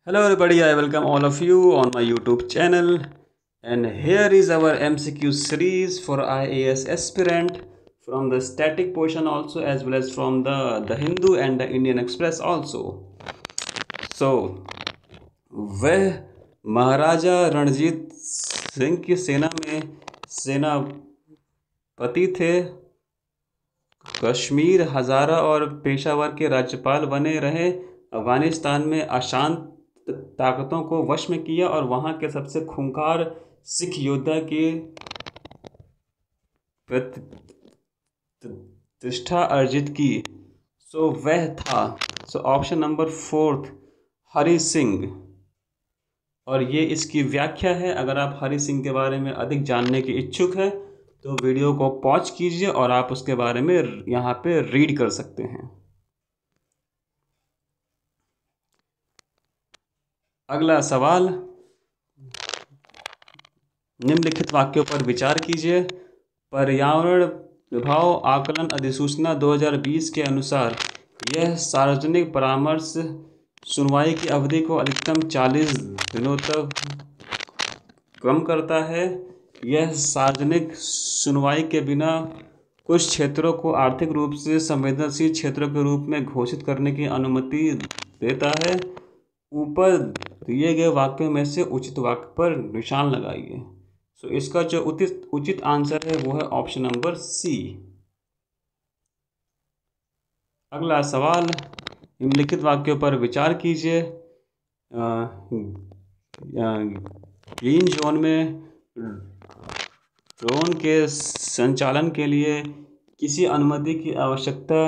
Hello everybody, I welcome all of you on my YouTube channel, and here is our MCQ series for IAS aspirant from the static portion also, as well as from the Hindu and the Indian Express also. So वह महाराजा रणजीत सिंह की सेना में सेनापति थे, कश्मीर, हज़ारा और पेशावर के राज्यपाल बने रहे, अफ़गानिस्तान में अशांत ताकतों को वश में किया और वहाँ के सबसे खूंखार सिख योद्धा की प्रतिष्ठा अर्जित की। सो वह था, सो ऑप्शन नंबर 4 हरि सिंह। और ये इसकी व्याख्या है। अगर आप हरि सिंह के बारे में अधिक जानने के इच्छुक हैं तो वीडियो को पॉज कीजिए और आप उसके बारे में यहाँ पे रीड कर सकते हैं। अगला सवाल, निम्नलिखित वाक्यों पर विचार कीजिए। पर्यावरण प्रभाव आकलन अधिसूचना 2020 के अनुसार यह सार्वजनिक परामर्श सुनवाई की अवधि को अधिकतम 40 दिनों तक कम करता है। यह सार्वजनिक सुनवाई के बिना कुछ क्षेत्रों को आर्थिक रूप से संवेदनशील क्षेत्रों के रूप में घोषित करने की अनुमति देता है। ऊपर दिए गए वाक्यों में से उचित वाक्य पर निशान लगाइए। सो इसका जो उचित आंसर है वो है ऑप्शन नंबर सी। अगला सवाल, निम्नलिखित वाक्यों पर विचार कीजिए। ग्रीन जोन में ड्रोन के संचालन के लिए किसी अनुमति की आवश्यकता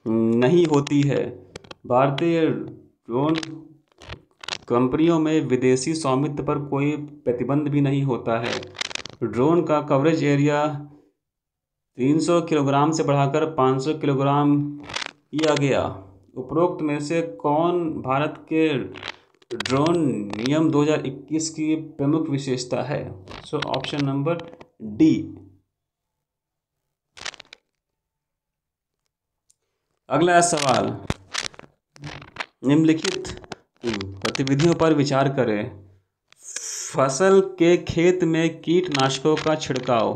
नहीं होती है। भारतीय ड्रोन कंपनियों में विदेशी स्वामित्व पर कोई प्रतिबंध भी नहीं होता है। ड्रोन का कवरेज एरिया 300 किलोग्राम से बढ़ाकर 500 किलोग्राम किया गया। उपरोक्त में से कौन भारत के ड्रोन नियम 2021 की प्रमुख विशेषता है? सो ऑप्शन नंबर डी। अगला सवाल, निम्नलिखित गतिविधियों पर विचार करें। फसल के खेत में कीटनाशकों का छिड़काव,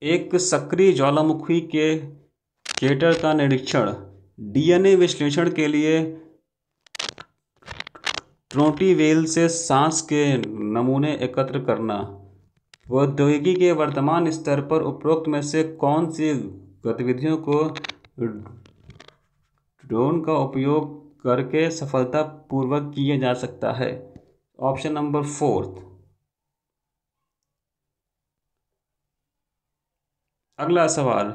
एक सक्रिय ज्वालामुखी के क्रेटर का निरीक्षण, डीएनए विश्लेषण के लिए ट्रोटी वेल से सांस के नमूने एकत्र करना। प्रौद्योगिकी के वर्तमान स्तर पर उपरोक्त में से कौन सी गतिविधियों को ड्रोन का उपयोग करके सफलतापूर्वक किया जा सकता है? Option number 4। अगला सवाल,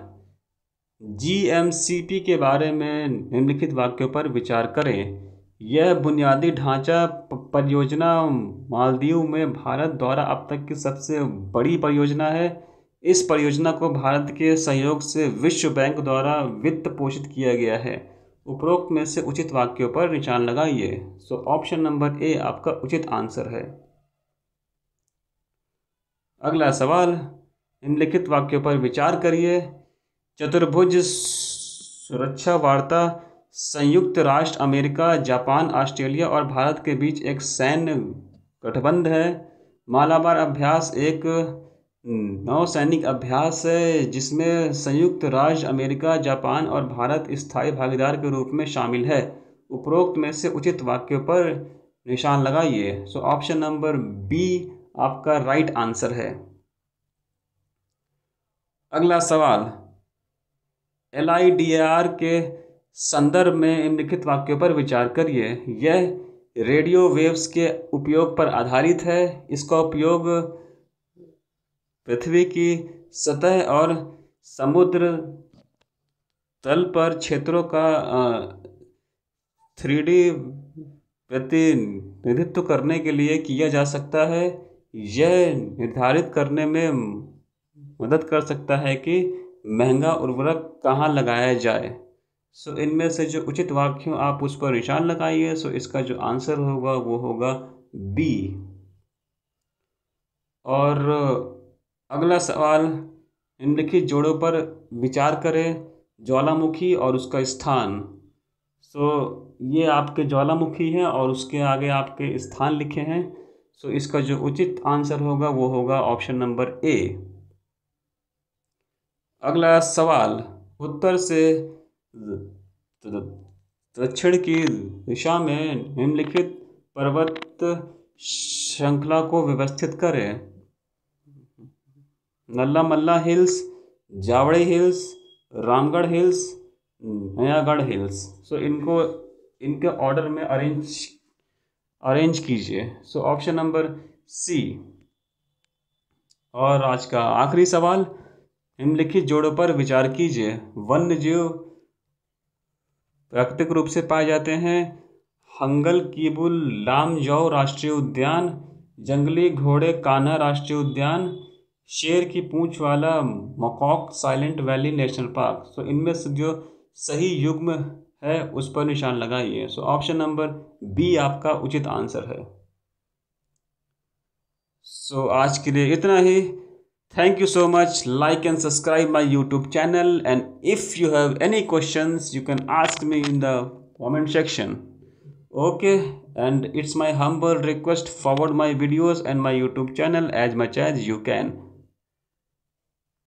जीएमसीपी के बारे में निम्नलिखित वाक्यों पर विचार करें। यह बुनियादी ढांचा परियोजना मालदीव में भारत द्वारा अब तक की सबसे बड़ी परियोजना है। इस परियोजना को भारत के सहयोग से विश्व बैंक द्वारा वित्त पोषित किया गया है। उपरोक्त में से उचित वाक्यों पर निशान लगाइए। सो ऑप्शन नंबर ए आपका उचित आंसर है। अगला सवाल, निम्नलिखित वाक्यों पर विचार करिए। चतुर्भुज सुरक्षा वार्ता संयुक्त राष्ट्र अमेरिका, जापान, ऑस्ट्रेलिया और भारत के बीच एक सैन्य गठबंधन है। मालाबार अभ्यास एक नौसैनिक अभ्यास है जिसमें संयुक्त राज्य अमेरिका, जापान और भारत स्थायी भागीदार के रूप में शामिल है। उपरोक्त में से उचित वाक्यों पर निशान लगाइए। सो ऑप्शन नंबर बी आपका राइट आंसर है। अगला सवाल, LIDAR के संदर्भ में निम्नलिखित वाक्यों पर विचार करिए। यह रेडियो वेव्स के उपयोग पर आधारित है। इसका उपयोग पृथ्वी की सतह और समुद्र तल पर क्षेत्रों का 3D प्रतिनिधित्व करने के लिए किया जा सकता है। यह निर्धारित करने में मदद कर सकता है कि महंगा उर्वरक कहाँ लगाया जाए। सो इनमें से जो उचित वाक्य हो आप उस पर निशान लगाइए। सो इसका जो आंसर होगा वो होगा बी। और अगला सवाल, निम्नलिखित जोड़ों पर विचार करें। ज्वालामुखी और उसका स्थान। सो ये आपके ज्वालामुखी है और उसके आगे आपके स्थान लिखे हैं। सो इसका जो उचित आंसर होगा वो होगा ऑप्शन नंबर ए। अगला सवाल, उत्तर से दक्षिण की दिशा में निम्नलिखित पर्वत श्रृंखला को व्यवस्थित करें। Nallamala hills, Javadi hills, Ramgarh hills, Nayagarh hills. So इनको इनके ऑर्डर में अरेंज कीजिए। So option number C. और आज का आखिरी सवाल, निम्नलिखित जोड़ों पर विचार कीजिए। वन्य जीव प्राकृतिक रूप से पाए जाते हैं। हंगल कीबुल लामजौ राष्ट्रीय उद्यान, जंगली घोड़े कान्हा राष्ट्रीय उद्यान, शेर की पूंछ वाला macaque silent valley national park. सो इनमें से जो सही युग्म है उस पर निशान लगाइए। सो ऑप्शन नंबर बी आपका उचित आंसर है। सो आज के लिए इतना ही। Thank you so much. Like and subscribe my YouTube channel. And if you have any questions, you can ask me in the comment section. Okay. And it's my humble request, forward my videos and my YouTube channel as much as you can.